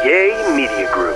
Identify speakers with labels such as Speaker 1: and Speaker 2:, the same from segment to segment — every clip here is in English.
Speaker 1: Yay Media Group.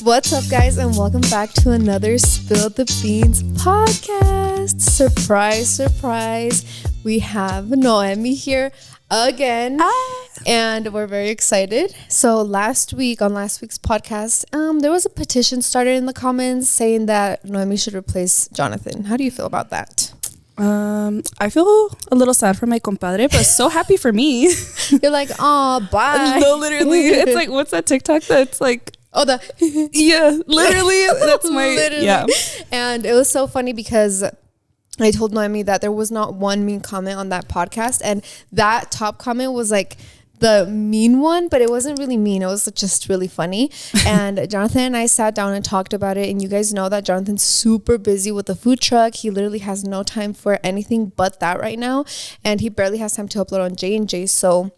Speaker 2: What's up, guys, and welcome back to another Spill the Beans podcast. Surprise, surprise. We have Noemi here again. Hi. And we're very excited. So on last week's podcast, there was a petition started in the comments saying that Noemi should replace Jonathan. How do you feel about that?
Speaker 3: I feel a little sad for my compadre, but so happy for me.
Speaker 2: You're like, oh, bye.
Speaker 3: No, literally. It's like, what's that TikTok that's like,
Speaker 2: oh,
Speaker 3: yeah, literally. That's my,
Speaker 2: literally.
Speaker 3: yeah.
Speaker 2: And it was so funny because I told Noemi that there was not one mean comment on that podcast. And that top comment was like the mean one, but it wasn't really mean. It was just really funny. And Jonathan and I sat down and talked about it. And you guys know that Jonathan's super busy with the food truck. He literally has no time for anything but that right now. And he barely has time to upload on J&J. So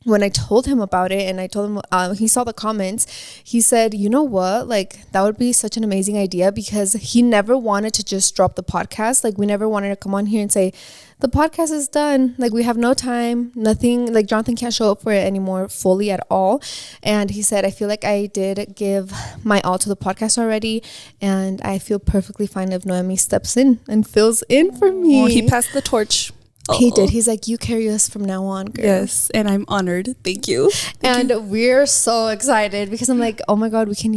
Speaker 2: when I told him about it and I told him, he saw the comments, he said, you know what, like that would be such an amazing idea, because he never wanted to just drop the podcast. Like we never wanted to come on here and say, the podcast is done. Like we have no time, nothing, like Jonathan can't show up for it anymore fully at all. And he said, I feel like I did give my all to the podcast already. And I feel perfectly fine if Noemi steps in and fills in for me.
Speaker 3: Oh, he passed the torch.
Speaker 2: He did. He's like, you carry us from now on, girl.
Speaker 3: Yes, and I'm honored. Thank you.
Speaker 2: We're so excited because I'm like, oh my God, we can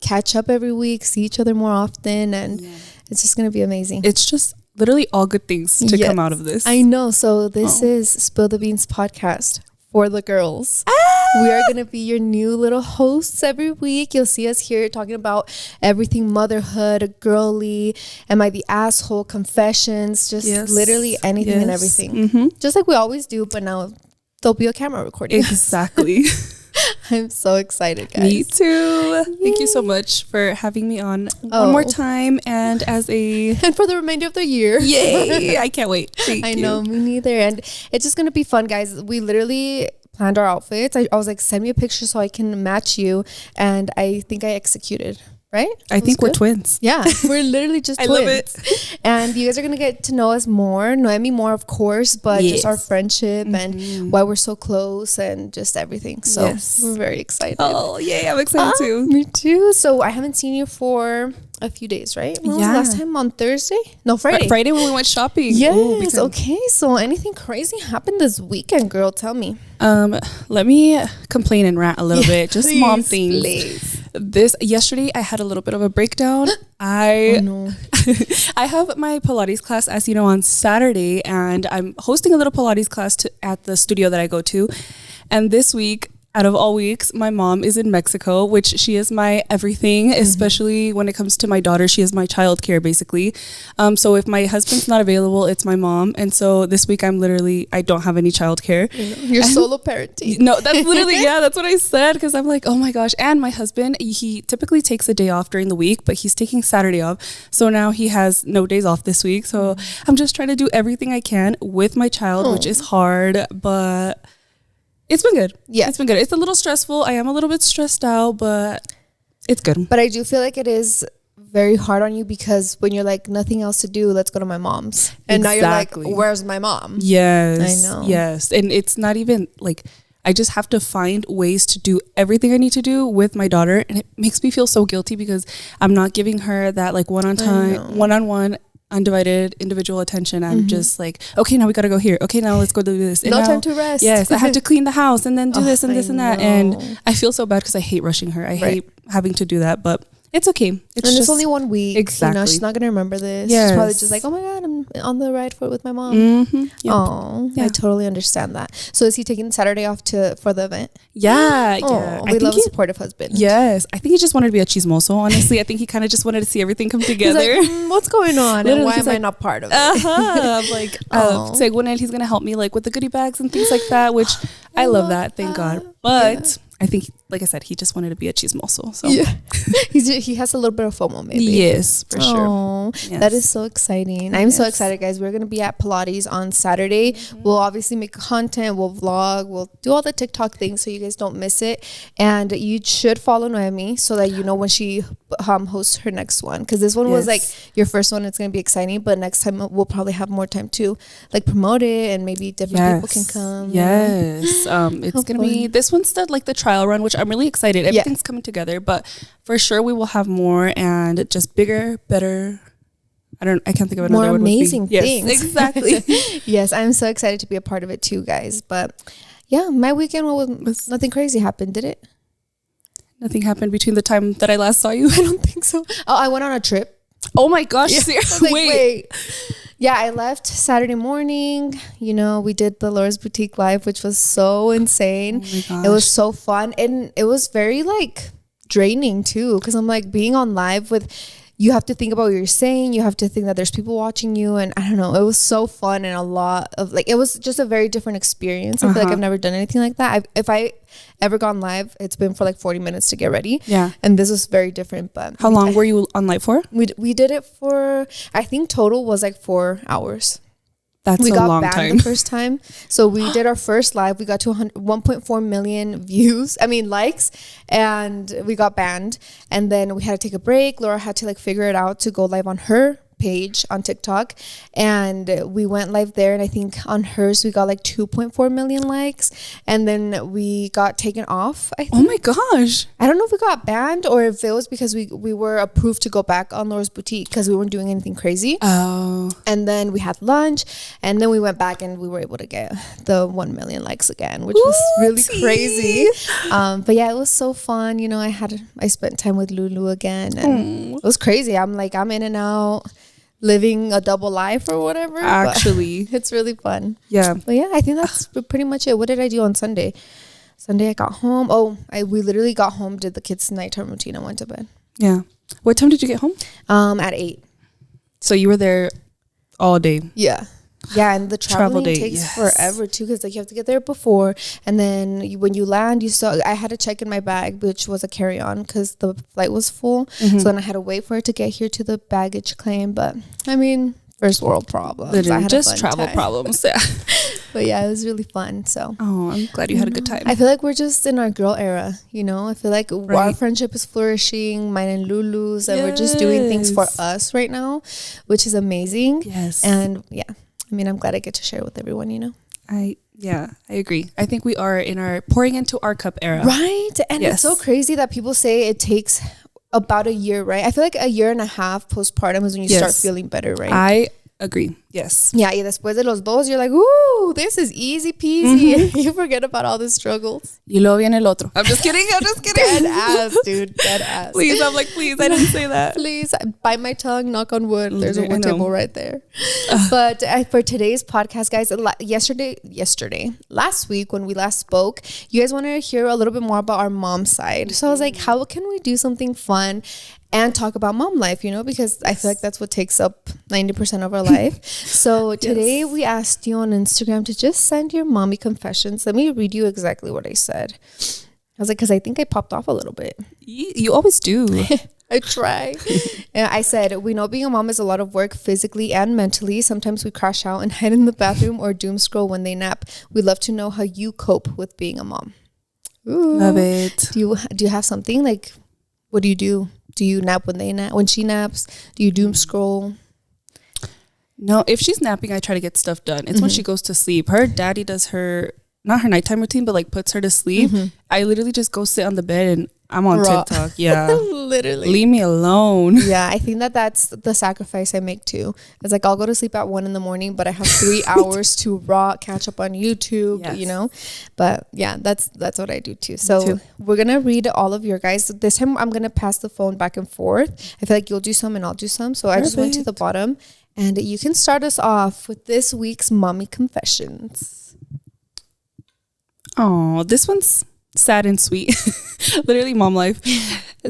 Speaker 2: catch up every week, see each other more often, and it's just going to be amazing.
Speaker 3: It's just literally all good things to come out of this.
Speaker 2: I know. So this is Spill the Beans podcast for the girls. We are going to be your new little hosts every week. You'll see us here talking about everything motherhood, girly, am I the asshole, confessions, just literally anything and everything. Mm-hmm. Just like we always do, but now there'll be a camera recording.
Speaker 3: Exactly.
Speaker 2: I'm so excited, guys.
Speaker 3: Me too. Yay. Thank you so much for having me on one more time and and
Speaker 2: for the remainder of the year.
Speaker 3: Yay. I can't wait.
Speaker 2: I know, me neither. And it's just going to be fun, guys. We literally planned our outfits. I was like, send me a picture so I can match you. And I think I executed. Right?
Speaker 3: I think we're twins.
Speaker 2: Yeah, we're literally just twins.
Speaker 3: I love it.
Speaker 2: And you guys are going to get to know us more. Noemi more, of course, but just our friendship and why we're so close and just everything. So we're very excited.
Speaker 3: Oh, yay. I'm excited too.
Speaker 2: Me too. So I haven't seen you for a few days, right? When was the last time? On Thursday? No, Friday.
Speaker 3: Friday when we went shopping.
Speaker 2: Yes. Okay. So anything crazy happened this weekend, girl? Tell me.
Speaker 3: Let me complain and rant a little bit. Just
Speaker 2: please,
Speaker 3: mom things.
Speaker 2: Please.
Speaker 3: Yesterday I had a little bit of a breakdown. I have my Pilates class, as you know, on Saturday, and I'm hosting a little Pilates class at the studio that I go to. And this week, out of all weeks, my mom is in Mexico, which she is my everything, especially when it comes to my daughter. She is my childcare, basically. So if my husband's not available, it's my mom. And so this week I don't have any childcare.
Speaker 2: You're solo parenting.
Speaker 3: No, that's literally, that's what I said. Because I'm like, oh my gosh. And my husband, he typically takes a day off during the week, but he's taking Saturday off. So now he has no days off this week. So I'm just trying to do everything I can with my child, which is hard, but it's been good. Yeah. It's been good. It's a little stressful. I am a little bit stressed out, but it's good.
Speaker 2: But I do feel like it is very hard on you, because when you're like, nothing else to do, let's go to my mom's. And now you're like, where's my mom?
Speaker 3: Yes.
Speaker 2: I know.
Speaker 3: Yes. And it's not even like, I just have to find ways to do everything I need to do with my daughter. And it makes me feel so guilty because I'm not giving her that like one-on-one undivided individual attention. I'm just like, okay, now we gotta go here. Okay, now let's go do this. And
Speaker 2: no
Speaker 3: now,
Speaker 2: time to rest.
Speaker 3: Yes, I have to clean the house and then do this and this and that. And I feel so bad because I hate rushing her. I hate having to do that, but it's okay.
Speaker 2: It's only 1 week.
Speaker 3: Exactly.
Speaker 2: You know, she's not going to remember this.
Speaker 3: Yes.
Speaker 2: She's probably just like, oh my God, I'm on the ride with my mom.
Speaker 3: Yep.
Speaker 2: Oh, I totally understand that. So is he taking Saturday off for the event?
Speaker 3: Yeah.
Speaker 2: We love a supportive husband.
Speaker 3: Yes. I think he just wanted to be a chismoso, honestly. I think he kind of just wanted to see everything come together.
Speaker 2: He's like, what's going on? And why am I not part of it?
Speaker 3: I'm like, según él, he's going to help me like with the goodie bags and things like that, which I love that. Thank God. But I think, like I said, he just wanted to be a chismoso. So
Speaker 2: yeah, he has a little bit of FOMO, maybe.
Speaker 3: Yes, for sure.
Speaker 2: Yes. That is so exciting. I'm so excited, guys. We're gonna be at Pilates on Saturday. We'll obviously make content. We'll vlog. We'll do all the TikTok things so you guys don't miss it. And you should follow Noemi so that you know when she hosts her next one. Because this one was like your first one. It's gonna be exciting, but next time we'll probably have more time to like promote it and maybe different people can come.
Speaker 3: Yes, it's gonna be this one's the trial run, which I'm really excited. Everything's coming together, but for sure we will have more and just bigger, better. I can't think of another
Speaker 2: more amazing things.
Speaker 3: Yes, exactly.
Speaker 2: Yes, I'm so excited to be a part of it too, guys. But yeah, my weekend was nothing crazy happened, did it?
Speaker 3: Nothing happened between the time that I last saw you.
Speaker 2: I don't think so. Oh, I went on a trip.
Speaker 3: Oh my gosh, seriously.
Speaker 2: Wait. Yeah, I left Saturday morning. You know, we did the Laura's Boutique Live, which was so insane. Oh my gosh. It was so fun. And it was very like draining too. Because I'm like being on live with, you have to think about what you're saying. You have to think that there's people watching you. And I don't know, it was so fun and a lot of like, it was just a very different experience. I feel like I've never done anything like that. If I ever gone live, it's been for like 40 minutes to get ready. Yeah. And this was very different. But
Speaker 3: how long were you on live for?
Speaker 2: We did it for, I think total was like 4 hours.
Speaker 3: That's a long time. We got banned
Speaker 2: the first time. So we did our first live. We got to 1.4 million likes, and we got banned. And then we had to take a break. Laura had to like figure it out to go live on her page on TikTok, and we went live there, and I think on hers we got like 2.4 million likes, and then we got taken off, I think.
Speaker 3: Oh my gosh,
Speaker 2: I don't know if we got banned or if it was because we were approved to go back on Laura's Boutique because we weren't doing anything crazy. And then we had lunch, and then we went back and we were able to get the 1 million likes again, which was really crazy. But yeah, it was so fun. You know, I spent time with Lulu again, and it was crazy. I'm in and out, living a double life or whatever. Actually, it's really fun. Yeah. But yeah, I think that's pretty much it. What did I do on Sunday? Sunday I got home. We literally got home, did the kids' nighttime routine, and went to bed.
Speaker 3: Yeah. What time did you get home?
Speaker 2: At 8.
Speaker 3: So you were there all day.
Speaker 2: Yeah. Yeah, and the traveling takes forever too, because like you have to get there before, and then when you land, I had to check in my bag, which was a carry-on because the flight was full. So then I had to wait for it to get here to the baggage claim. But I mean, first world problems.
Speaker 3: Literally, just travel problems. Yeah.
Speaker 2: But yeah, it was really fun. So
Speaker 3: I'm glad you had a good time.
Speaker 2: I feel like we're just in our girl era, you know. I feel like our friendship is flourishing, mine and Lulu's, and we're just doing things for us right now, which is amazing. Yes. And yeah, I mean, I'm glad I get to share with everyone, you know. I agree. I think we are in our pouring into our cup era. Right? And it's so crazy that people say it takes about a year, right? I feel like a year and a half postpartum is when you start feeling better, right? I agree. Yes. Yeah, y después de los dos, you're like, ooh, this is easy peasy. You forget about all the struggles. Y luego viene el otro. I'm just kidding. Dead ass, dude. Dead ass. Please, I'm like, please, I didn't say that. Please, bite my tongue, knock on wood. There's a wood table right there. But for today's podcast, guys, last week when we last spoke, you guys wanted to hear a little bit more about our mom side. So I was like, how can we do something fun and talk about mom life, you know, because I feel like that's what takes up 90% of our life. So today we asked you on Instagram to just send your mommy confessions. Let me read you exactly what I said. I was like, because I think I popped off a little bit. You always do. I try. And I said, we know being a mom is a lot of work physically and mentally. Sometimes we crash out and hide in the bathroom or doom scroll when they nap. We'd love to know how you cope with being a mom. Ooh. Love it. Do you have something? Like, what do you do? Do you nap when she naps? Do you doom scroll? No, if she's napping, I try to get stuff done. It's when she goes to sleep. Her daddy does not her nighttime routine, but like puts her to sleep. I literally just go sit on the bed and I'm on TikTok. Yeah. Literally. Leave me alone. Yeah, I think that's the sacrifice I make too. It's like I'll go to sleep at 1 a.m, but I have 3 hours to catch up on YouTube, you know? But yeah, that's what I do too. So we're going to read all of your guys. This time I'm going to pass the phone back and forth. I feel like you'll do some and I'll do some. So I just went to the bottom, and you can start us off with this week's mommy confessions. Oh, this one's sad and sweet. Literally mom life.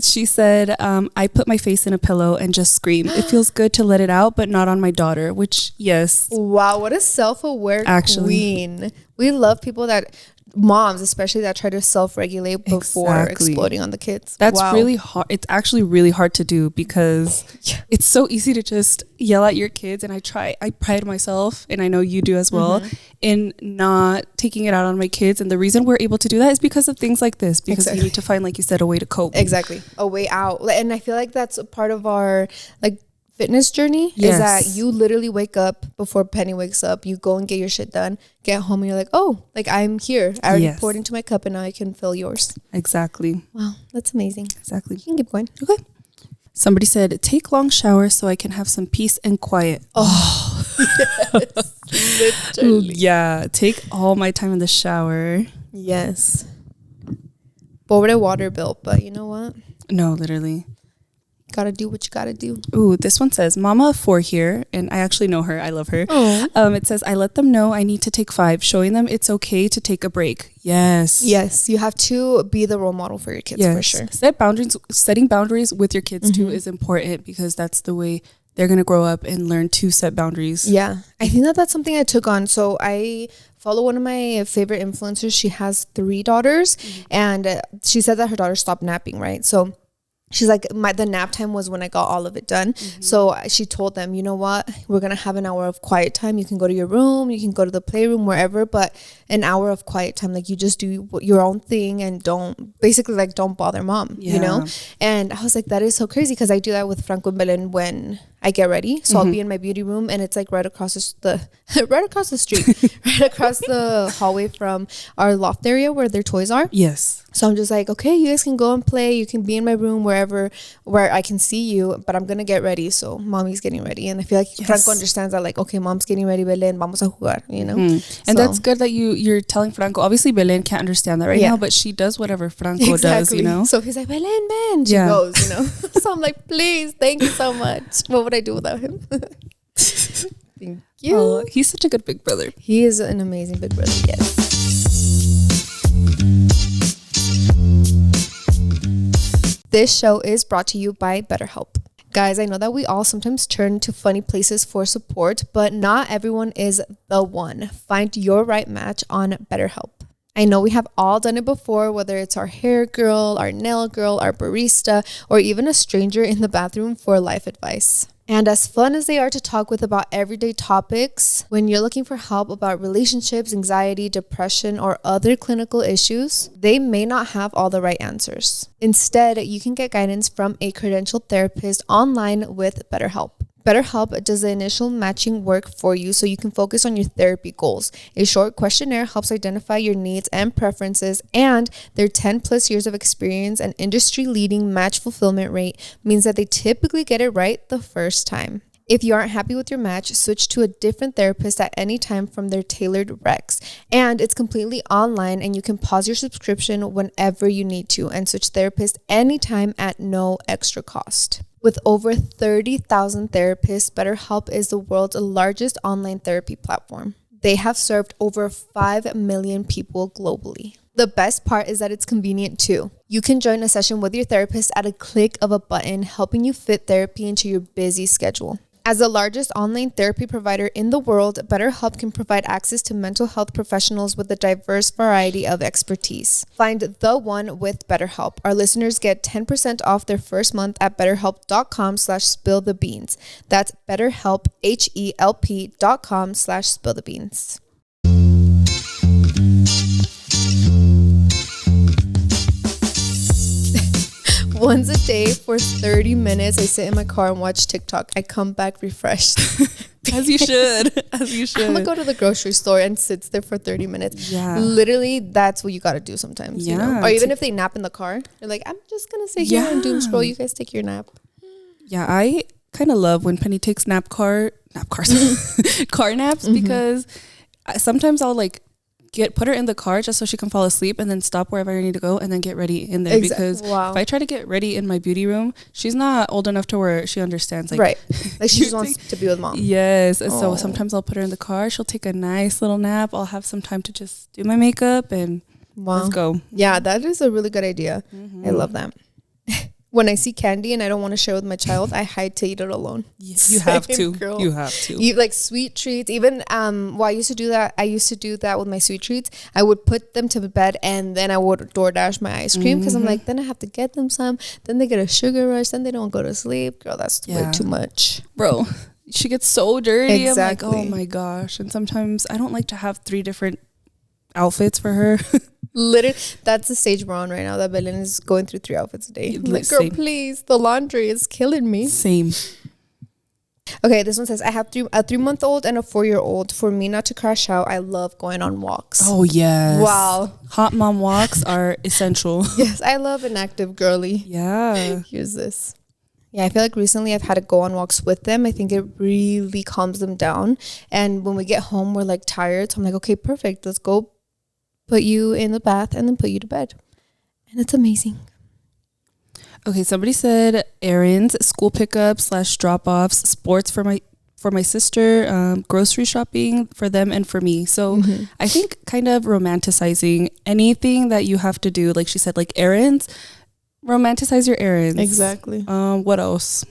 Speaker 2: She said, I put my face in a pillow and just scream. It feels good to let it out, but not on my daughter, which, yes. Wow, what a self-aware queen. We love people that moms, especially, that try to self-regulate before exploding on the kids.
Speaker 3: That's really hard. It's actually really hard to do because it's so easy to just yell at your kids. And I pride myself, and I know you do as well, in not taking it out on my kids. And the reason we're able to do that is because of things like this, because we need to find, like you said, a way to cope.
Speaker 2: Exactly. A way out. And I feel like that's a part of our like fitness journey, is that you literally wake up before Penny wakes up, you go and get your shit done, get home, and you're like, oh, like I'm here, I already poured into my cup, and now I can fill yours.
Speaker 3: Exactly.
Speaker 2: Wow, that's amazing.
Speaker 3: Exactly.
Speaker 2: You can keep going.
Speaker 3: Okay. Somebody said, take long showers so I can have some peace and quiet.
Speaker 2: Oh, yes. Literally.
Speaker 3: Yeah, take all my time in the shower.
Speaker 2: Yes. Pobre water bill, but you know what?
Speaker 3: No, literally.
Speaker 2: Gotta do what you gotta do.
Speaker 3: Ooh, this one says, Mama of 4 here, and I actually know her. I love her. It says, I let them know I need to take 5, showing them it's okay to take a break. Yes.
Speaker 2: Yes, you have to be the role model for your kids, for sure.
Speaker 3: Setting boundaries with your kids too is important, because that's the way they're gonna grow up and learn to set boundaries.
Speaker 2: Yeah, I think that's something I took on. So I follow one of my favorite influencers. She has 3 daughters, and she said that her daughter stopped napping, right? So she's like, the nap time was when I got all of it done. So she told them, you know what, we're gonna have an hour of quiet time. You can go to your room, you can go to the playroom, wherever, but an hour of quiet time, like you just do your own thing and don't bother mom, you know? And I was like, that is so crazy, because I do that with Franco and Belen when I get ready. So I'll be in my beauty room, and it's like right across the right across the street, right across the hallway from our loft area where their toys are.
Speaker 3: Yes.
Speaker 2: So I'm just like, okay, you guys can go and play. You can be in my room where I can see you, but I'm going to get ready. So mommy's getting ready. And I feel like Franco understands that, like, okay, mom's getting ready, Belen, vamos a jugar, you know?
Speaker 3: And that's good that you're telling Franco. Obviously, Belen can't understand that right now, but she does whatever Franco does, you know?
Speaker 2: So he's like, Belen, man. She goes, you know? So I'm like, please, thank you so much. What would I do without him? Thank you.
Speaker 3: Oh, he's such a good big brother.
Speaker 2: He is an amazing big brother, yes. This show is brought to you by BetterHelp. Guys, I know that we all sometimes turn to funny places for support, but not everyone is the one. Find your right match on BetterHelp. I know we have all done it before, whether it's our hair girl, our nail girl, our barista, or even a stranger in the bathroom for life advice. And as fun as they are to talk with about everyday topics, when you're looking for help about relationships, anxiety, depression, or other clinical issues, they may not have all the right answers. Instead, you can get guidance from a credentialed therapist online with BetterHelp. BetterHelp does the initial matching work for you so you can focus on your therapy goals. A short questionnaire helps identify your needs and preferences, and their 10 plus years of experience and industry-leading match fulfillment rate means that they typically get it right the first time. If you aren't happy with your match, switch to a different therapist at any time from their tailored recs. And it's completely online, and you can pause your subscription whenever you need to and switch therapists anytime at no extra cost. With over 30,000 therapists, BetterHelp is the world's largest online therapy platform. They have served over 5 million people globally. The best part is that it's convenient too. You can join a session with your therapist at a click of a button, helping you fit therapy into your busy schedule. As the largest online therapy provider in the world, BetterHelp can provide access to mental health professionals with a diverse variety of expertise. Find the one with BetterHelp. Our listeners get 10% off their first month at betterhelp.com/spillthebeans. That's BetterHelp, HELP.com/spillthebeans. Once a day for 30 minutes, I sit in my car and watch TikTok. I come back refreshed.
Speaker 3: As you should. As you should.
Speaker 2: I'm going to go to the grocery store and sit there for 30 minutes.
Speaker 3: Yeah.
Speaker 2: Literally, that's what you got to do sometimes.
Speaker 3: Yeah.
Speaker 2: You know? Or even if they nap in the car, they're like, I'm just going to sit here and doom scroll. You guys take your nap.
Speaker 3: Yeah, I kind of love when Penny takes car naps, because sometimes I'll like put her in the car just so she can fall asleep and then stop wherever I need to go and then get ready in there. Because if I try to get ready in my beauty room, she's not old enough to where she understands. Like,
Speaker 2: right. Like she just wants to be with mom.
Speaker 3: Yes. Aww. So sometimes I'll put her in the car. She'll take a nice little nap. I'll have some time to just do my makeup and let's go.
Speaker 2: Yeah, that is a really good idea. I love that. when I see candy and I don't want to share with my child, I hide to eat it alone.
Speaker 3: You have to. Girl. You have to.
Speaker 2: Eat like sweet treats. Even I used to do that. I used to do that with my sweet treats. I would put them to bed and then I would DoorDash my ice cream because I'm like, then I have to get them some. Then they get a sugar rush. Then they don't go to sleep. Girl, that's way too much.
Speaker 3: Bro, she gets so dirty.
Speaker 2: Exactly.
Speaker 3: I'm like, oh my gosh. And sometimes I don't like to have 3 different outfits for her.
Speaker 2: Literally, that's the stage we're on right now. That Belen is going through 3 outfits a day. I'm like, girl, please, the laundry is killing me.
Speaker 3: Same.
Speaker 2: Okay, this one says, I have a 3-month-old and a 4-year-old. For me not to crash out, I love going on walks.
Speaker 3: Oh, yes.
Speaker 2: Wow.
Speaker 3: Hot mom walks are essential.
Speaker 2: Yes, I love an active girly.
Speaker 3: Yeah.
Speaker 2: Here's this. Yeah, I feel like recently I've had to go on walks with them. I think it really calms them down. And when we get home, we're like tired. So I'm like, okay, perfect. Let's go put you in the bath and then put you to bed. And it's amazing.
Speaker 3: Okay, somebody said errands, school pickups / drop-offs, sports for my sister, grocery shopping for them and for me. So I think kind of romanticizing anything that you have to do. Like she said, like errands, romanticize your errands.
Speaker 2: Exactly.
Speaker 3: What else?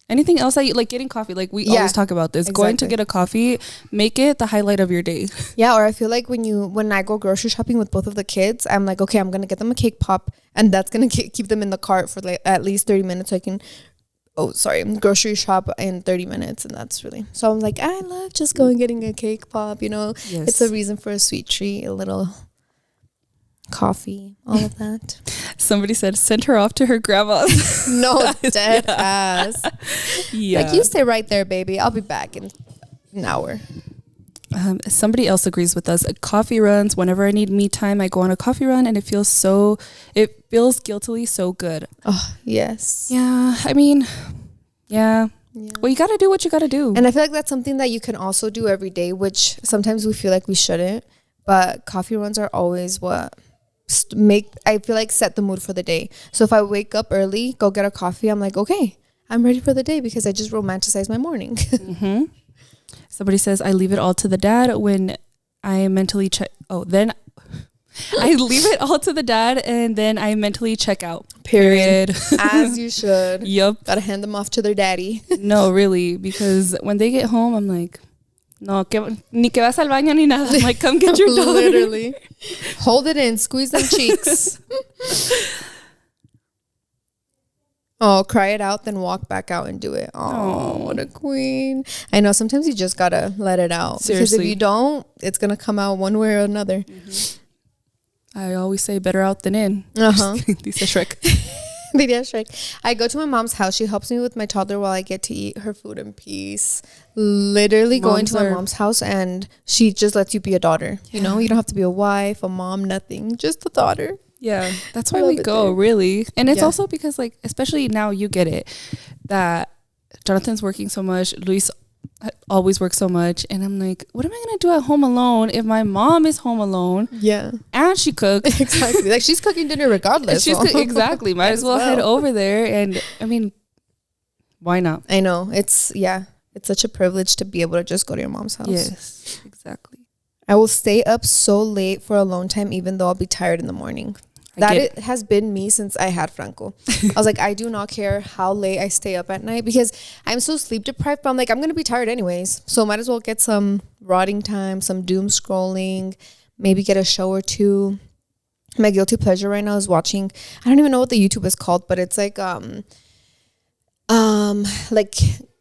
Speaker 3: Anything else that you like? Getting coffee, like we always talk about this. Exactly. Going to get a coffee, make it the highlight of your day. Yeah,
Speaker 2: or I feel like when I go grocery shopping with both of the kids, I'm like, okay, I'm gonna get them a cake pop, and that's gonna keep them in the cart for like at least 30 minutes. So I can, grocery shop in 30 minutes, and that's really. So I'm like, I love just going getting a cake pop. Yes. It's a reason for a sweet treat, a little coffee, all of that.
Speaker 3: Somebody said send her off to her grandma's.
Speaker 2: No, dead ass. Yeah, like you stay right there, baby. I'll be back in an hour.
Speaker 3: Somebody else agrees with us. Coffee runs. Whenever I need me time, I go on a coffee run, and it feels guiltily so good.
Speaker 2: Oh yes.
Speaker 3: Yeah, I mean, yeah. Well, you got to do what you got to do.
Speaker 2: And I feel like that's something that you can also do every day, which sometimes we feel like we shouldn't. But coffee runs are always what I feel like set the mood for the day. So if I wake up early, go get a coffee, I'm like, okay, I'm ready for the day because I just romanticized my morning.
Speaker 3: Somebody says I leave it all to the dad when I mentally check. Then I leave it all to the dad and then I mentally check out. Period.
Speaker 2: As you should.
Speaker 3: Yep.
Speaker 2: Gotta hand them off to their daddy.
Speaker 3: No, really, because when they get home, I'm like, no, ni que vas al baño ni nada. I'm like, come get your daughter.
Speaker 2: Literally. Hold it in. Squeeze them cheeks. Oh, cry it out, then walk back out and do it. Oh, what a queen. I know, sometimes you just gotta let it out. Seriously. Because if you don't, it's gonna come out one way or another.
Speaker 3: I always say better out than in. Dice Shrek.
Speaker 2: I go to my mom's house. She helps me with my toddler while I get to eat her food in peace. Literally going to my mom's house and she just lets you be a daughter. You know, you don't have to be a wife, a mom, nothing. Just a daughter.
Speaker 3: Yeah, that's why we go, really. And it's also because, like, especially now you get it, that Jonathan's working so much. Luis always works so much. And I'm like, what am I going to do at home alone if my mom is home alone? Yeah. And she cooks.
Speaker 2: Exactly. Like, she's cooking dinner regardless.
Speaker 3: Exactly. Might as well head over there. And, I mean, why not?
Speaker 2: I know. It's such a privilege to be able to just go to your mom's house.
Speaker 3: Yes, exactly.
Speaker 2: I will stay up so late for alone time, even though I'll be tired in the morning. It has been me since I had Franco. I was like, I do not care how late I stay up at night because I'm so sleep deprived, but I'm like, I'm going to be tired anyways. So might as well get some rotting time, some doom scrolling, maybe get a show or two. My guilty pleasure right now is watching, I don't even know what the YouTube is called, but it's like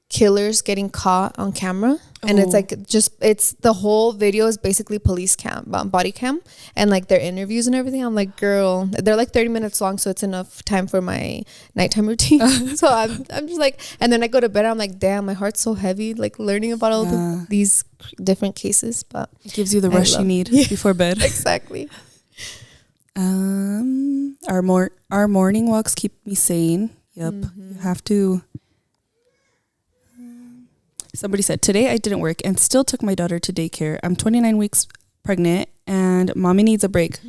Speaker 2: killers getting caught on camera. And it's like it's the whole video is basically police cam, body cam, and like their interviews and everything. I'm like, girl, they're like 30 minutes long, so it's enough time for my nighttime routine. So I'm just like, and then I go to bed, I'm like, damn, my heart's so heavy, like learning about all these different cases. But
Speaker 3: it gives you the rush you need before bed.
Speaker 2: Exactly.
Speaker 3: Our morning walks keep me sane. Yep. You have to. Somebody said, today I didn't work and still took my daughter to daycare. I'm 29 weeks pregnant and mommy needs a break.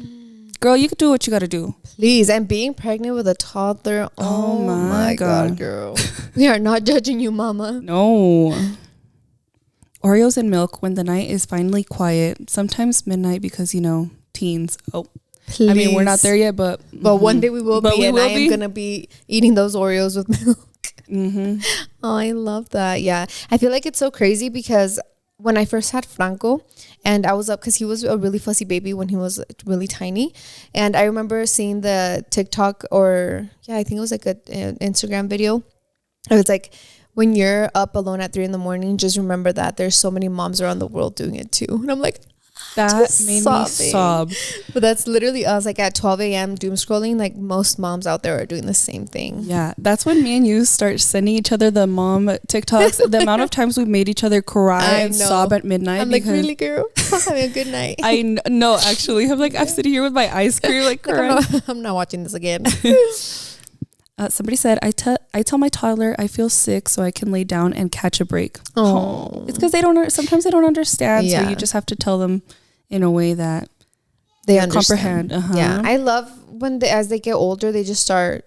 Speaker 3: Girl, you can do what you got to do.
Speaker 2: Please. And being pregnant with a toddler. Oh my God, girl. We are not judging you, mama.
Speaker 3: No. Oreos and milk when the night is finally quiet. Sometimes midnight because, teens. Oh. I mean, we're not there yet, but
Speaker 2: one day we will be, and I am gonna be eating those Oreos with milk. Oh, I love that. Yeah, I feel like it's so crazy because when I first had Franco, and I was up because he was a really fussy baby when he was really tiny, and I remember seeing the TikTok I think it was like an Instagram video. It was like, when you're up alone at 3 a.m, just remember that there's so many moms around the world doing it too. And I'm like,
Speaker 3: that made me sob.
Speaker 2: But that's literally us, like at 12 a.m. doom scrolling. Like most moms out there are doing the same thing.
Speaker 3: Yeah, that's when me and you start sending each other the mom TikToks. The amount of times we made each other cry and sob at midnight.
Speaker 2: I'm like, really, girl? I'm having a good night.
Speaker 3: I know, actually. I'm like, I'm sitting here with my ice cream, like crying.
Speaker 2: I'm not watching this again.
Speaker 3: Somebody said, I tell my toddler I feel sick so I can lay down and catch a break.
Speaker 2: Oh,
Speaker 3: it's because sometimes they don't understand. So you just have to tell them in a way that
Speaker 2: they
Speaker 3: comprehend.
Speaker 2: Yeah, I love when as they get older, they just start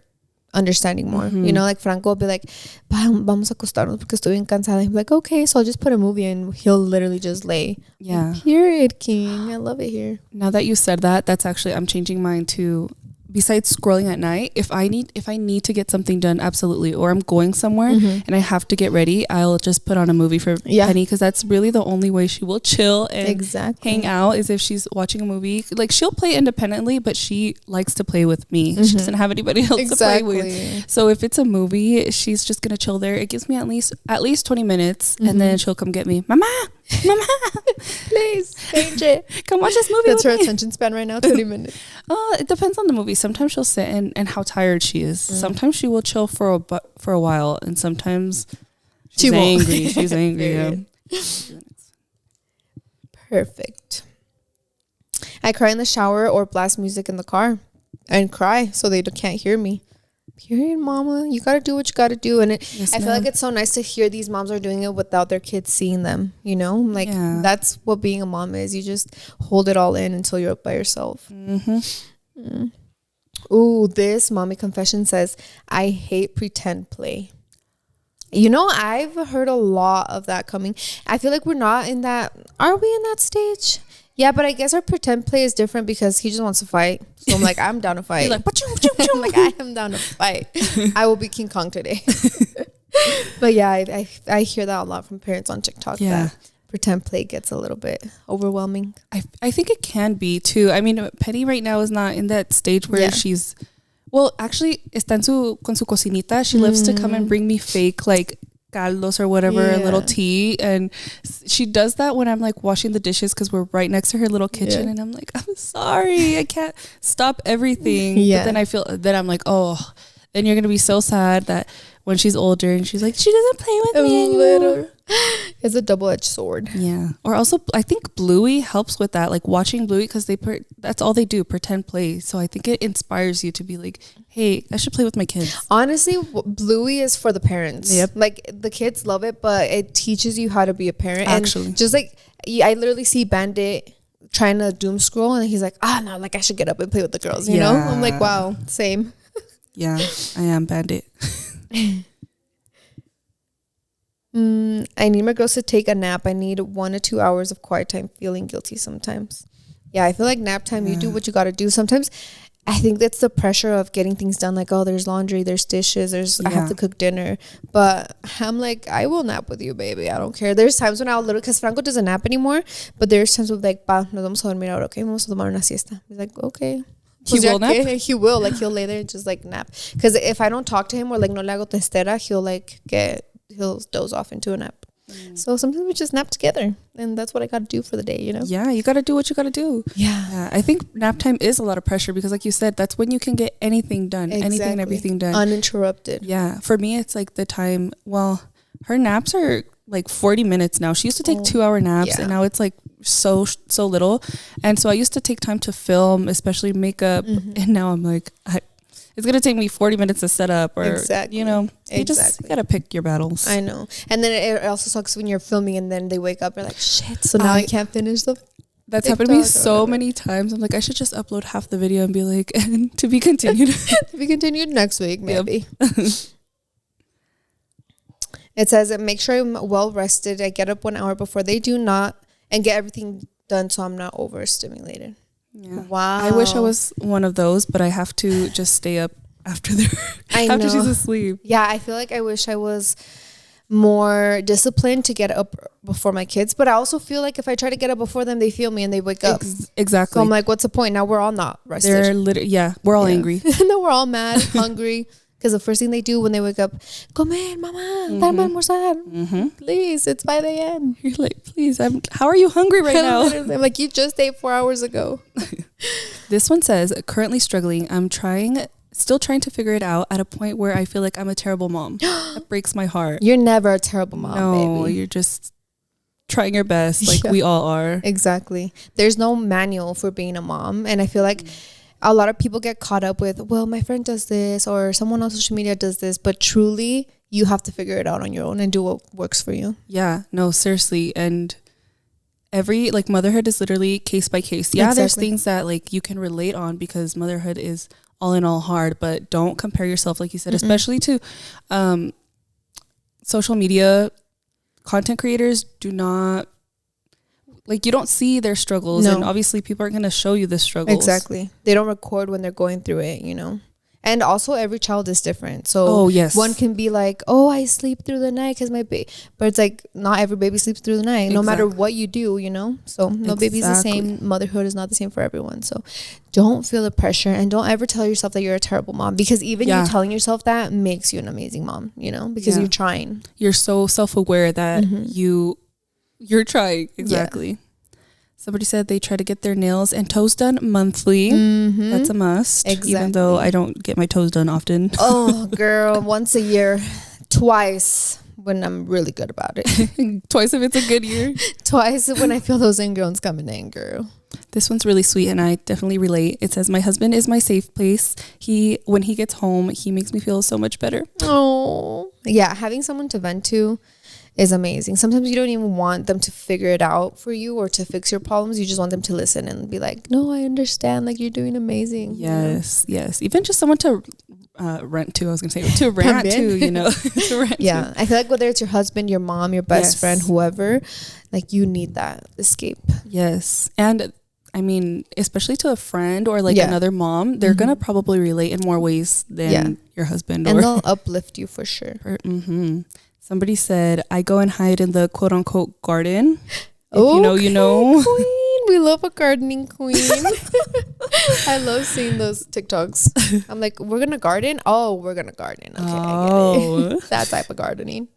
Speaker 2: understanding more. You know, like Franco will be like, vamos a acostarnos porque estoy bien cansada. He'll be like, okay, so I'll just put a movie and he'll literally just lay.
Speaker 3: Yeah.
Speaker 2: Period, king. I love it here.
Speaker 3: Now that you said that, that's actually, I'm changing mine to, besides scrolling at night, if I need to get something done, absolutely, or I'm going somewhere and I have to get ready, I'll just put on a movie for Penny, because that's really the only way she will chill and hang out, is if she's watching a movie. Like, she'll play independently, but she likes to play with me. She doesn't have anybody else to play with. So if it's a movie, she's just gonna chill there. It gives me at least 20 minutes, and then she'll come get me. Mama,
Speaker 2: please change it.
Speaker 3: Come watch this movie.
Speaker 2: That's her attention span right now, 20 minutes.
Speaker 3: It depends on the movie. Sometimes she'll sit and how tired she is. Sometimes she will chill for a while, and sometimes she's angry. She's angry. Yeah.
Speaker 2: Perfect. I cry in the shower or blast music in the car and cry so they can't hear me. Period, mama. You gotta do what you gotta do. And I feel like it's so nice to hear these moms are doing it without their kids seeing them, you know? Like, that's what being a mom is. You just hold it all in until you're up by yourself. Ooh, this mommy confession says, I hate pretend play. You know, I've heard a lot of that coming. I feel like we're not in that. Are we in that stage? Yeah, but I guess our pretend play is different because he just wants to fight. So I'm like, I'm down to fight. You're like, I'm like, I am down to fight. I will be King Kong today. But yeah, I hear that a lot from parents on TikTok. Yeah. That pretend play gets a little bit overwhelming.
Speaker 3: I think it can be too. I mean, Penny right now is not in that stage where she's, well, actually, está con su cocinita. She loves to come and bring me fake, like, caldos or whatever, a little tea, and she does that when I'm like washing the dishes because we're right next to her little kitchen, and I'm like, I'm sorry, I can't stop everything. But then I'm like, oh, then you're gonna be so sad that when she's older and she's like, she doesn't play with me anymore.
Speaker 2: It's a double-edged sword.
Speaker 3: Yeah. Or also, I think Bluey helps with that, like watching Bluey, because that's all they do, pretend play. So I think it inspires you to be like, hey, I should play with my kids.
Speaker 2: Honestly, Bluey is for the parents. Yep. Like, the kids love it, but it teaches you how to be a parent. Actually. And just like, I literally see Bandit trying to doom scroll, and he's like, no, like, I should get up and play with the girls, you know? I'm like, wow, same.
Speaker 3: Yeah, I am Bandit.
Speaker 2: I need my girls to take a nap. I need 1 to 2 hours of quiet time, feeling guilty sometimes. Yeah, I feel like nap time, you do what you got to do. Sometimes I think that's the pressure of getting things done. Like, oh, there's laundry, there's dishes, I have to cook dinner. But I'm like, I will nap with you, baby. I don't care. There's times when I'll literally, because Franco doesn't nap anymore, but there's times when like, nos vamos a dormir ahora, okay? Vamos a tomar una siesta. He's like, okay.
Speaker 3: He will nap?
Speaker 2: He will. Like, he'll lay there and just like nap. Because if I don't talk to him or like no le hago testera, he'll doze off into a nap. So sometimes we just nap together, and that's what I got to do for the day, you know?
Speaker 3: Yeah, you got to do what you got to do. Yeah. I think nap time is a lot of pressure because, like you said, that's when you can get anything done, anything and everything done.
Speaker 2: Uninterrupted.
Speaker 3: Yeah. For me, it's like the time, well, her naps are like 40 minutes now. She used to take 2-hour naps, and now it's like so little. And so I used to take time to film, especially makeup, and now I'm like, it's going to take me 40 minutes to set up, or, you know, you just got to pick your battles.
Speaker 2: I know. And then it also sucks when you're filming and then they wake up, you're like, shit, so now I can't finish the
Speaker 3: That's happened to me so many times. I'm like, I should just upload half the video and be like, and to be continued.
Speaker 2: To be continued next week, maybe. It says, make sure I'm well rested. I get up 1 hour before they do not, and get everything done so I'm not overstimulated.
Speaker 3: Yeah.
Speaker 2: Wow.
Speaker 3: I wish I was one of those, but I have to just stay up after after she's asleep.
Speaker 2: Yeah, I feel like I wish I was more disciplined to get up before my kids, but I also feel like if I try to get up before them, they feel me and they wake up.
Speaker 3: Exactly.
Speaker 2: So I'm like, what's the point? Now we're all not rested.
Speaker 3: We're all angry.
Speaker 2: And then we're all mad, hungry, because the first thing they do when they wake up, comer, mama, dame almorzar. Please, it's 5 a.m.
Speaker 3: You're like, please, how are you hungry right now?
Speaker 2: I'm like, you just ate 4 hours ago.
Speaker 3: This one says, currently struggling. I'm still trying to figure it out at a point where I feel like I'm a terrible mom. That breaks my heart.
Speaker 2: You're never a terrible mom, baby.
Speaker 3: You're just trying your best, like we all are.
Speaker 2: Exactly. There's no manual for being a mom. And I feel like a lot of people get caught up with, well, my friend does this or someone on social media does this. But truly, you have to figure it out on your own and do what works for you.
Speaker 3: Yeah, no, seriously. And every, like, motherhood is literally case by case. Yeah, exactly. There's things that, like, you can relate on because motherhood is all in all hard, but don't compare yourself, like you said, especially to social media content creators. Do not, like, you don't see their struggles, and obviously people aren't going to show you the struggles.
Speaker 2: Exactly. They don't record when they're going through it, you know. And also every child is different. So one can be like, oh, I sleep through the night because my baby, but it's like not every baby sleeps through the night, no matter what you do, you know. So no baby's the same. Motherhood is not the same for everyone. So don't feel the pressure and don't ever tell yourself that you're a terrible mom, because even you telling yourself that makes you an amazing mom, you know, because you're trying. You're
Speaker 3: so self-aware that you're trying. Exactly. Yeah. Somebody said they try to get their nails and toes done monthly. That's a must. Exactly. Even though I don't get my toes done often.
Speaker 2: Oh, girl. Once a year. Twice when I'm really good about it.
Speaker 3: Twice if it's a good year.
Speaker 2: Twice when I feel those ingrowns coming in, girl.
Speaker 3: This one's really sweet and I definitely relate. It says, my husband is my safe place. When he gets home, he makes me feel so much better.
Speaker 2: Oh. Yeah, having someone to vent to is amazing. Sometimes you don't even want them to figure it out for you or to fix your problems. You just want them to listen and be like, no, I understand. Like, you're doing amazing.
Speaker 3: Yes, yes. Even just someone to rant to, I was going to say, to rant to, you know. To rant
Speaker 2: to. I feel like whether it's your husband, your mom, your best friend, whoever, like, you need that escape.
Speaker 3: Yes. And I mean, especially to a friend or like another mom, they're going to probably relate in more ways than your husband.
Speaker 2: And they'll uplift you for sure.
Speaker 3: Somebody said, I go and hide in the quote unquote garden. If you know, you know.
Speaker 2: Queen. We love a gardening queen. I love seeing those TikToks. I'm like, we're going to garden? Oh, we're going to garden. Okay, I get it. That type of gardening.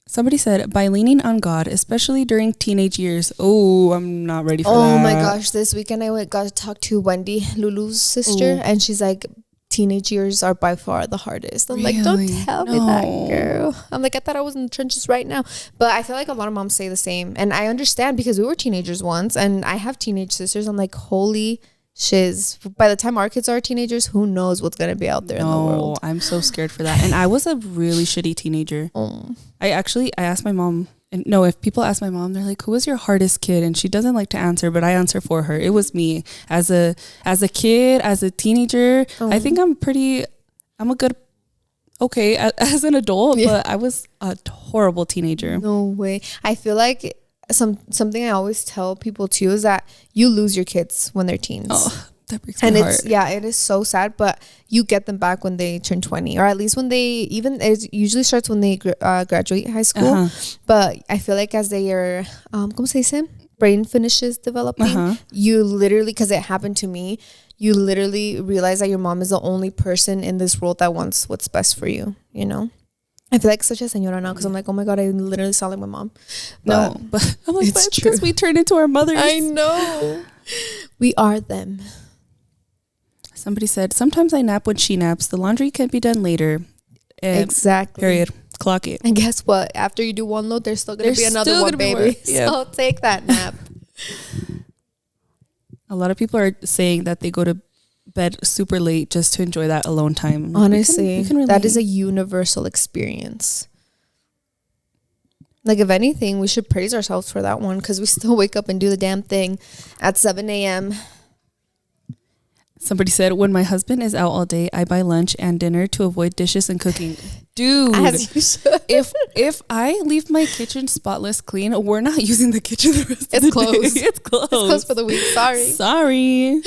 Speaker 3: Somebody said, by leaning on God, especially during teenage years. Oh, I'm not ready for that.
Speaker 2: Oh my gosh. This weekend I got to talk to Wendy, Lulu's sister. And she's like, teenage years are by far the hardest. I'm like, don't tell me that, girl. I'm like, I thought I was in the trenches right now. But I feel like a lot of moms say the same. And I understand because we were teenagers once and I have teenage sisters. I'm like, holy shiz. By the time our kids are teenagers, who knows what's going to be out there in the world.
Speaker 3: I'm so scared for that. And I was a really shitty teenager. I asked my mom. And no, if people ask my mom, they're like, who was your hardest kid? And she doesn't like to answer, but I answer for her. It was me as a kid, as a teenager. I think I'm a good, as an adult, but I was a horrible teenager.
Speaker 2: No way. I feel like something I always tell people too is that you lose your kids when they're teens.
Speaker 3: Oh, that breaks my heart.
Speaker 2: It is so sad, but you get them back when they turn 20, or at least when it usually starts when they graduate high school. But I feel like as they are, ¿cómo se dice? Brain finishes developing, you literally, because it happened to me, you literally realize that your mom is the only person in this world that wants what's best for you, you know? I feel like such a señora now because I'm like, oh my God, I literally sound like my mom.
Speaker 3: But I'm like, it's true. Because we turn into our mothers.
Speaker 2: I know. We are them.
Speaker 3: Somebody said, sometimes I nap when she naps. The laundry can be done later.
Speaker 2: Exactly.
Speaker 3: Period. Clock it.
Speaker 2: And guess what? After you do one load, there's still going to be another one, baby. So take that nap.
Speaker 3: A lot of people are saying that they go to bed super late just to enjoy that alone time.
Speaker 2: Honestly, that is a universal experience. Like, if anything, we should praise ourselves for that one because we still wake up and do the damn thing at 7 a.m.
Speaker 3: Somebody said, when my husband is out all day, I buy lunch and dinner to avoid dishes and cooking. Dude,
Speaker 2: as you should.
Speaker 3: if I leave my kitchen spotless clean, we're not using the kitchen the rest of the
Speaker 2: closed.
Speaker 3: day. It's closed.
Speaker 2: It's closed for the week.
Speaker 3: Sorry.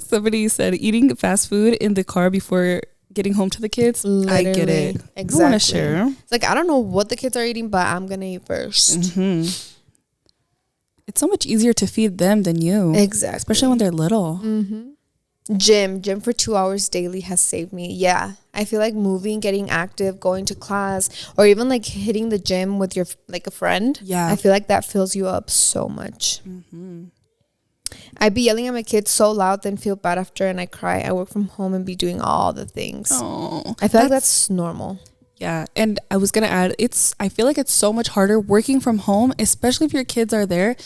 Speaker 3: Somebody said, eating fast food in the car before getting home to the kids.
Speaker 2: Literally.
Speaker 3: I get it.
Speaker 2: Exactly.
Speaker 3: I want to share.
Speaker 2: It's like, I don't know what the kids are eating, but I'm going to eat first.
Speaker 3: Mm-hmm. It's so much easier to feed them than you.
Speaker 2: Exactly.
Speaker 3: Especially when they're little.
Speaker 2: Mm-hmm. Gym for 2 hours daily has saved me. Yeah. I feel like moving, getting active, going to class, or even like hitting the gym with your, like a friend.
Speaker 3: Yeah.
Speaker 2: I feel like that fills you up so much.
Speaker 3: Mm-hmm.
Speaker 2: I'd be yelling at my kids so loud, then feel bad after, and I cry. I work from home and be doing all the things.
Speaker 3: Oh,
Speaker 2: I feel like that's normal.
Speaker 3: Yeah. And I was going to add, I feel like it's so much harder working from home, especially if your kids are there.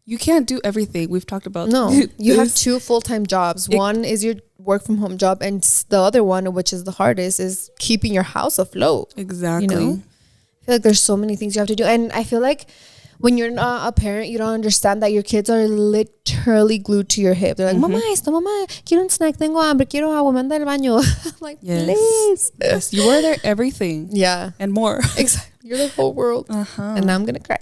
Speaker 3: You can't do everything. We've talked about.
Speaker 2: No, you have 2 full-time jobs. One is your work from home job, and the other one, which is the hardest, is keeping your house afloat.
Speaker 3: Exactly.
Speaker 2: You know? I feel like there's so many things you have to do. And I feel like when you're not a parent, you don't understand that your kids are literally glued to your hip. They're like, mamá, esto, mamá, quiero un snack, tengo hambre, quiero agua, manda al baño. I'm like,
Speaker 3: yes.
Speaker 2: Please.
Speaker 3: Yes, you are their everything.
Speaker 2: Yeah.
Speaker 3: And more.
Speaker 2: Exactly. You're the whole world. And now I'm going to cry.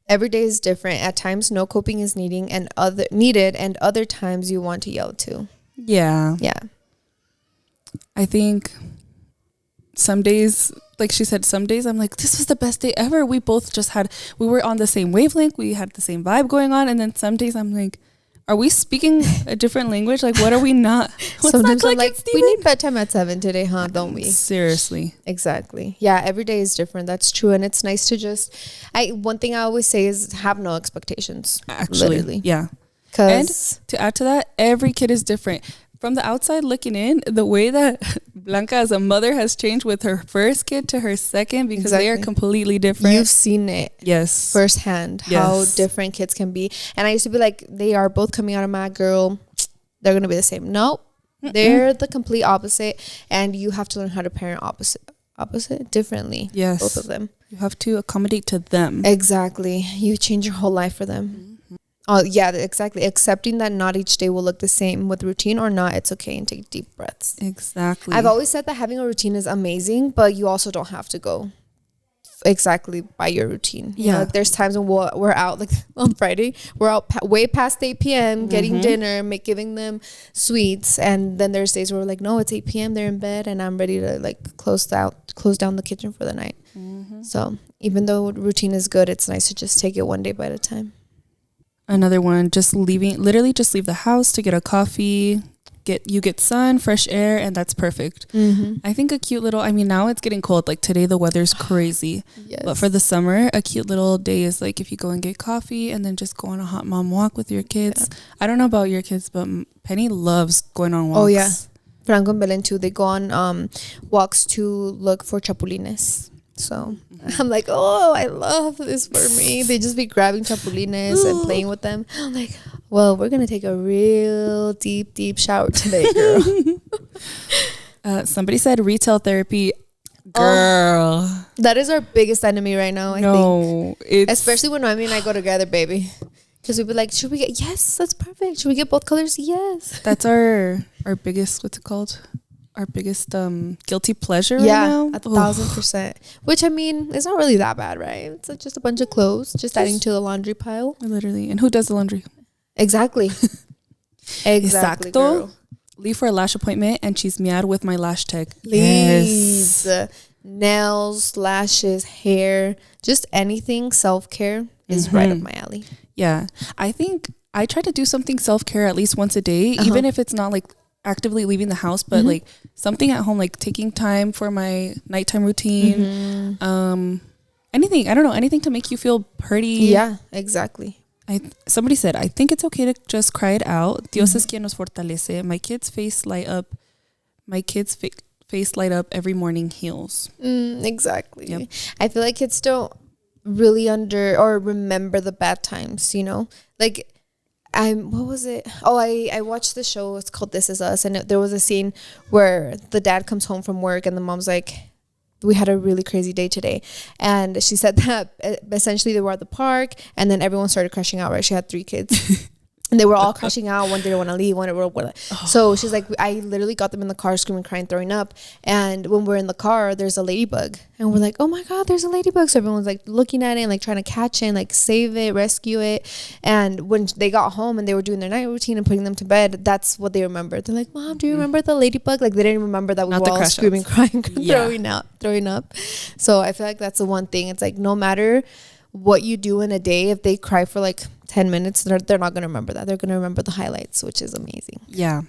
Speaker 2: Every day is different. At times, no coping is needed, and other times you want to yell too.
Speaker 3: Yeah.
Speaker 2: Yeah.
Speaker 3: I think some days, like she said, some days I'm like, this was the best day ever. We were on the same wavelength. We had the same vibe going on. And then some days I'm like, are we speaking a different language? Like, what are we not?
Speaker 2: Sometimes I'm like, we need bedtime at 7 today, huh? Don't we?
Speaker 3: Seriously.
Speaker 2: Exactly. Yeah, every day is different. That's true. And it's nice to one thing I always say is have no expectations.
Speaker 3: Actually,
Speaker 2: literally.
Speaker 3: yeah. And to add to that, every kid is different. From the outside looking in, the way that Blanca as a mother has changed with her first kid to her second, because they are completely different.
Speaker 2: You've seen it.
Speaker 3: Yes.
Speaker 2: Firsthand.
Speaker 3: Yes.
Speaker 2: How different kids can be. And I used to be like, they are both coming out of my girl. They're going to be the same. Nope. They're the complete opposite. And you have to learn how to parent opposite differently.
Speaker 3: Yes.
Speaker 2: Both of them.
Speaker 3: You have to accommodate to them.
Speaker 2: Exactly. You change your whole life for them. Oh, yeah, exactly. Accepting that not each day will look the same with routine or not, it's okay, and take deep breaths.
Speaker 3: Exactly.
Speaker 2: I've always said that having a routine is amazing, but you also don't have to go exactly by your routine. You know, like there's times when we're out, like on Friday, we're out way past 8 p.m. getting dinner, giving them sweets, and then there's days where we're like, no, it's 8 p.m. They're in bed, and I'm ready to like close down the kitchen for the night. So even though routine is good, it's nice to just take it one day by a time.
Speaker 3: Another one, literally just leave the house to get a coffee, get sun, fresh air, and that's perfect. I think a cute little, now it's getting cold, like today the weather's crazy. Yes. But for the summer, a cute little day is like if you go and get coffee and then just go on a hot mom walk with your kids. Yeah. I don't know about your kids, but Penny loves going on walks.
Speaker 2: Oh yeah. Franco and Belen too, they go on walks to look for chapulines. So I'm like, oh, I love this for me. They just be grabbing chapulines and playing with them. I'm like, well, we're going to take a real deep shower today, girl.
Speaker 3: Somebody said retail therapy. Girl.
Speaker 2: That is our biggest enemy right now, I think. Especially when Noemi and I go together, baby. Because we'd be like, should we get, yes, that's perfect. Should we get both colors? Yes.
Speaker 3: That's our biggest, what's it called? Our biggest guilty pleasure right now.
Speaker 2: Yeah, 1,000%. Which, it's not really that bad, right? It's just a bunch of clothes, just adding to the laundry pile.
Speaker 3: Literally. And who does the laundry?
Speaker 2: Exactly. Exactly, girl.
Speaker 3: Leave for a lash appointment and chismear with my lash tech.
Speaker 2: Please. Yes. Nails, lashes, hair, just anything self-care is right up my alley.
Speaker 3: Yeah. I think I try to do something self-care at least once a day, even if it's not like actively leaving the house, but like something at home, like taking time for my nighttime routine, anything, I don't know, anything to make you feel pretty. Yeah,
Speaker 2: exactly.
Speaker 3: Somebody said, I think it's okay to just cry it out. Dios es quien nos fortalece. My kids' face light up every morning heals.
Speaker 2: Exactly. Yep. I feel like kids don't really remember the bad times, like what was it? Oh, I watched the show. It's called This Is Us. And there was a scene where the dad comes home from work and the mom's like, we had a really crazy day today. And she said that essentially they were at the park and then everyone started crashing out, right? She had 3 kids. And they were all crashing out. One didn't want to leave. So she's like, I literally got them in the car screaming, crying, throwing up. And when we're in the car, there's a ladybug. And we're like, oh my God, there's a ladybug. So everyone's like looking at it and like trying to catch it and like save it, rescue it. And when they got home and they were doing their night routine and putting them to bed, that's what they remembered. They're like, Mom, do you remember the ladybug? Like they didn't remember that we were all screaming, crying, throwing up. So I feel like that's the one thing. It's like no matter what you do in a day, if they cry for like 10 minutes, they're not going to remember that. They're going to remember the highlights, which is amazing.
Speaker 3: Yeah.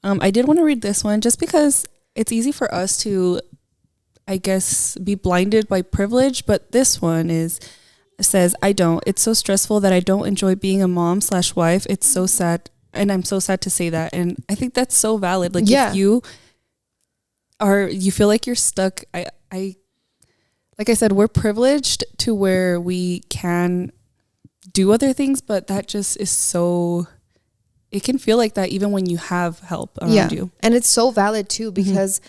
Speaker 3: I did want to read this one just because it's easy for us to, I guess, be blinded by privilege. But this one says, I don't. It's so stressful that I don't enjoy being a mom/wife. It's so sad. And I'm so sad to say that. And I think that's so valid. Like if you feel like you're stuck, like I said, we're privileged to where we can do other things, but that just is so, it can feel like that even when you have help around you.
Speaker 2: And it's so valid too, because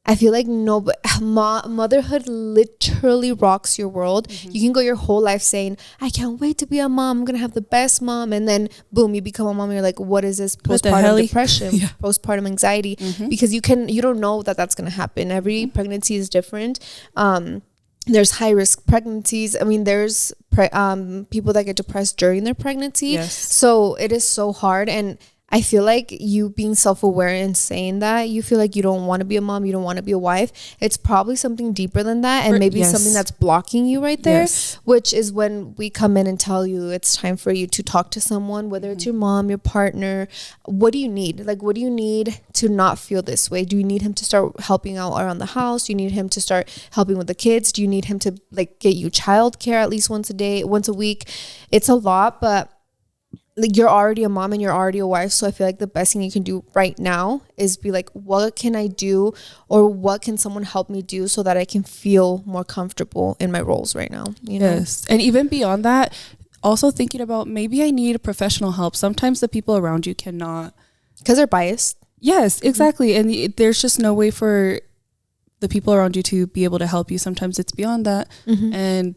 Speaker 2: I feel like motherhood literally rocks your world. You can go your whole life saying, I can't wait to be a mom. I'm going to have the best mom. And then boom, you become a mom and you're like, what is this? Postpartum depression, postpartum anxiety, because you don't know that that's going to happen. Every pregnancy is different. There's high risk pregnancies. I mean, there's people that get depressed during their pregnancy.
Speaker 3: Yes.
Speaker 2: So it is so hard. And I feel like you being self-aware and saying that you feel like you don't want to be a mom, you don't want to be a wife, it's probably something deeper than that, and maybe something that's blocking you right there, which is when we come in and tell you it's time for you to talk to someone, whether it's your mom, your partner. What do you need? Like, what do you need to not feel this way? Do you need him to start helping out around the house? Do you need him to start helping with the kids? Do you need him to like get you childcare at least once a week? It's a lot, but like you're already a mom and you're already a wife. So I feel like the best thing you can do right now is be like, what can I do, or what can someone help me do so that I can feel more comfortable in my roles right now? You know?
Speaker 3: And even beyond that, also thinking about maybe I need professional help. Sometimes the people around you cannot,
Speaker 2: because they're biased.
Speaker 3: Yes, exactly. And there's just no way for the people around you to be able to help you. Sometimes it's beyond that. And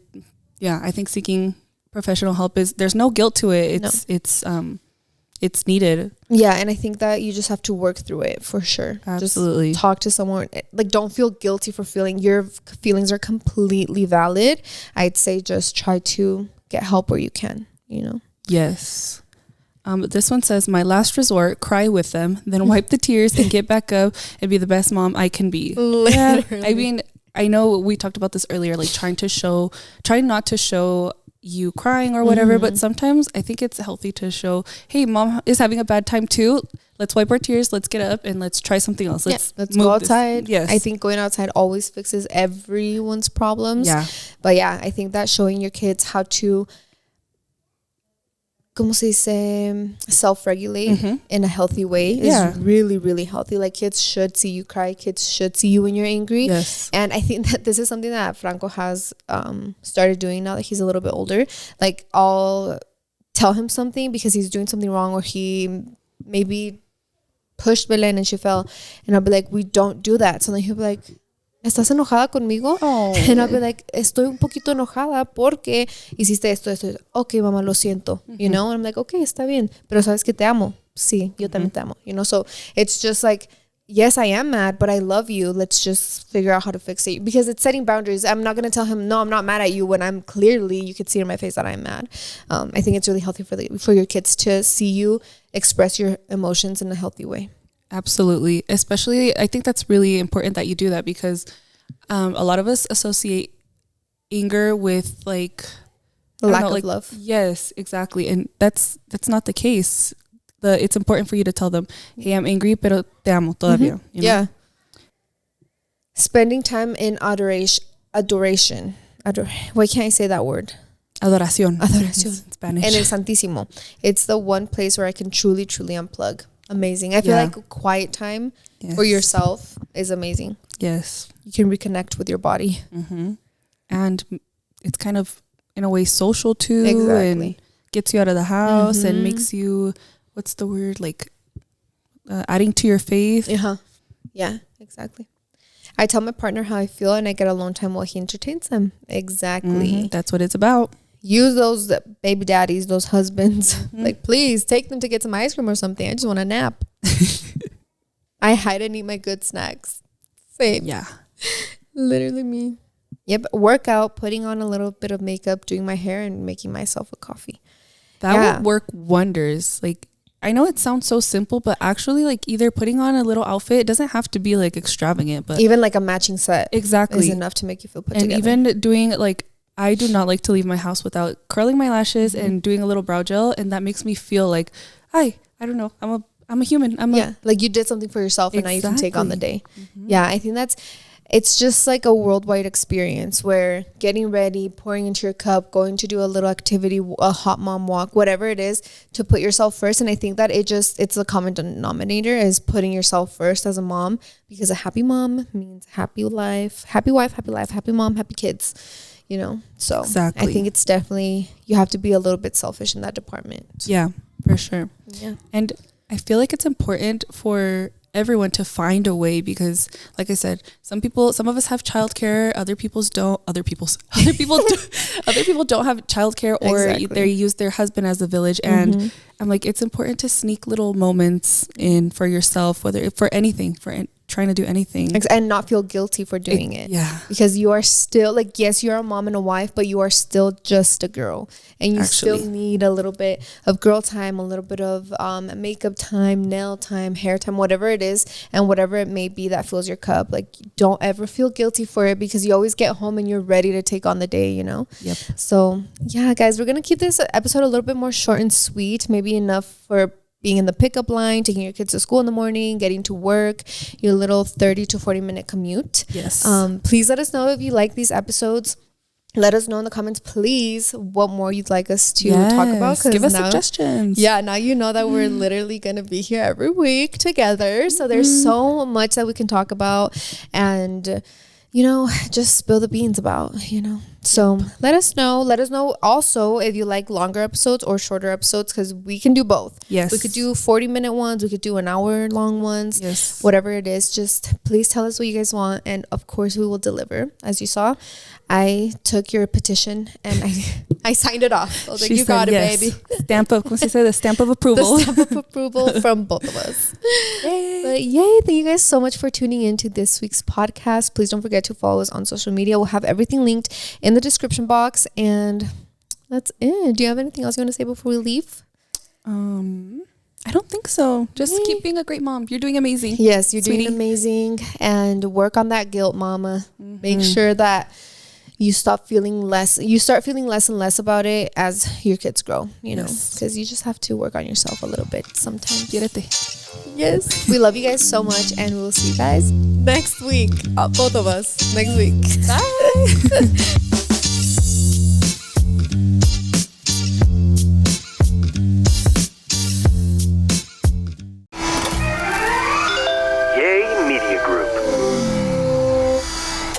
Speaker 3: yeah, I think seeking professional help there's no guilt to it. It's needed.
Speaker 2: Yeah, and I think that you just have to work through it for sure.
Speaker 3: Absolutely.
Speaker 2: Just talk to someone. Like, don't feel guilty for feeling. Your feelings are completely valid. I'd say just try to get help where you can, you know?
Speaker 3: Yes. This one says, my last resort, cry with them, then wipe the tears and get back up and be the best mom I can be.
Speaker 2: Literally.
Speaker 3: I mean, I know we talked about this earlier, like trying not to show you crying or whatever, but sometimes I think it's healthy to show, hey, mom is having a bad time too. Let's wipe our tears, let's get up and let's try something else. Let's
Speaker 2: go outside.
Speaker 3: Yes.
Speaker 2: I think going outside always fixes everyone's problems. Yeah. But yeah, I think that showing your kids how to ¿cómo se dice? Self-regulate in a healthy way is really, really healthy. Like, kids should see you cry. Kids should see you when you're angry. Yes. And I think that this is something that Franco has started doing now that he's a little bit older. Like, I'll tell him something because he's doing something wrong, or he maybe pushed Belen and she fell. And I'll be like, we don't do that. So then he'll be like, ¿estás enojada conmigo? Oh. And I'll be like, estoy un poquito enojada porque hiciste esto. Ok, mamá, lo siento. You know? And I'm like, ok, está bien. Pero sabes que te amo. Sí, yo también te amo. You know? So it's just like, yes, I am mad, but I love you. Let's just figure out how to fix it. Because it's setting boundaries. I'm not going to tell him, no, I'm not mad at you, when I'm clearly, you could see in my face that I'm mad. I think it's really healthy for your kids to see you express your emotions in a healthy way.
Speaker 3: Absolutely. Especially, I think that's really important that you do that, because a lot of us associate anger with like
Speaker 2: lack of love.
Speaker 3: Yes, exactly. And that's not the case. It's important for you to tell them, hey, I'm angry, pero te amo todavía. You know?
Speaker 2: Yeah. Spending time in adoration. Why can't I say that word?
Speaker 3: Adoración.
Speaker 2: In
Speaker 3: Spanish.
Speaker 2: And El Santísimo. It's the one place where I can truly, truly unplug. Amazing. I feel like quiet time for yourself is amazing.
Speaker 3: Yes.
Speaker 2: You can reconnect with your body.
Speaker 3: And it's kind of, in a way, social too. Exactly. And gets you out of the house and makes you, what's the word? Like, adding to your faith.
Speaker 2: Yeah, exactly. I tell my partner how I feel and I get alone time while he entertains them. Exactly.
Speaker 3: That's what it's about.
Speaker 2: use those baby daddies, those husbands. Like, please take them to get some ice cream or something. I just want a nap. I hide and eat my good snacks. Same.
Speaker 3: Yeah.
Speaker 2: Literally me. Yep. Workout, putting on a little bit of makeup, doing my hair, and making myself a coffee.
Speaker 3: That would work wonders. Like, I know it sounds so simple, but actually, like, either putting on a little outfit, it doesn't have to be like extravagant, but
Speaker 2: even like a matching set
Speaker 3: exactly
Speaker 2: is enough to make you feel put
Speaker 3: and
Speaker 2: together.
Speaker 3: even doing like, I do not like to leave my house without curling my lashes and doing a little brow gel, and that makes me feel like, I don't know, I'm a human.
Speaker 2: Like you did something for yourself, and now you can take on the day. Yeah, I think it's just like a worldwide experience where getting ready, pouring into your cup, going to do a little activity, a hot mom walk, whatever it is, to put yourself first. And I think that it's a common denominator is putting yourself first as a mom, because a happy mom means happy life, happy wife, happy life, happy mom, happy kids, you know? So exactly. I think it's definitely, you have to be a little bit selfish in that department.
Speaker 3: Yeah, for sure.
Speaker 2: Yeah.
Speaker 3: And I feel like it's important for everyone to find a way, because like I said, some of us have childcare, other people don't have childcare, or they use their husband as a village. And I'm like, it's important to sneak little moments in for yourself, whether for anything, trying to do anything,
Speaker 2: and not feel guilty for doing it.
Speaker 3: Yeah,
Speaker 2: because you are still like, yes, you're a mom and a wife, but you are still just a girl, and you still need a little bit of girl time, a little bit of makeup time, nail time, hair time, whatever it is, and whatever it may be that fills your cup. Like, don't ever feel guilty for it, because you always get home and you're ready to take on the day, you know?
Speaker 3: Yep.
Speaker 2: So yeah, guys, we're gonna keep this episode a little bit more short and sweet, maybe enough for being in the pickup line, taking your kids to school in the morning, getting to work, your little 30 to 40 minute commute.
Speaker 3: Yes.
Speaker 2: Please let us know if you like these episodes. Let us know in the comments, please, what more you'd like us to talk about.
Speaker 3: Give us suggestions.
Speaker 2: Yeah, now you know that we're literally going to be here every week together. So there's so much that we can talk about and, you know, just spill the beans about, you know. So let us know. Let us know also if you like longer episodes or shorter episodes, because we can do both.
Speaker 3: Yes.
Speaker 2: We could do 40-minute ones. We could do an hour long ones.
Speaker 3: Yes.
Speaker 2: Whatever it is, just please tell us what you guys want. And of course, we will deliver. As you saw, I took your petition and I signed it off. I was like, you got it, baby.
Speaker 3: The stamp of approval.
Speaker 2: The stamp of approval from both of us. Yay. But yay, thank you guys so much for tuning in to this week's podcast. Please don't forget to follow us on social media. We'll have everything linked in the description box, and that's it. Do you have anything else you want to say before we leave?
Speaker 3: I don't think so. Just keep being a great mom. You're doing amazing.
Speaker 2: Yes, you're doing amazing, and work on that guilt, mama. Make sure that you start feeling less and less about it as your kids grow, you know, because you just have to work on yourself a little bit sometimes. Yes. We love you guys so much, and we'll see you guys next week. Both of us next week.
Speaker 3: Bye.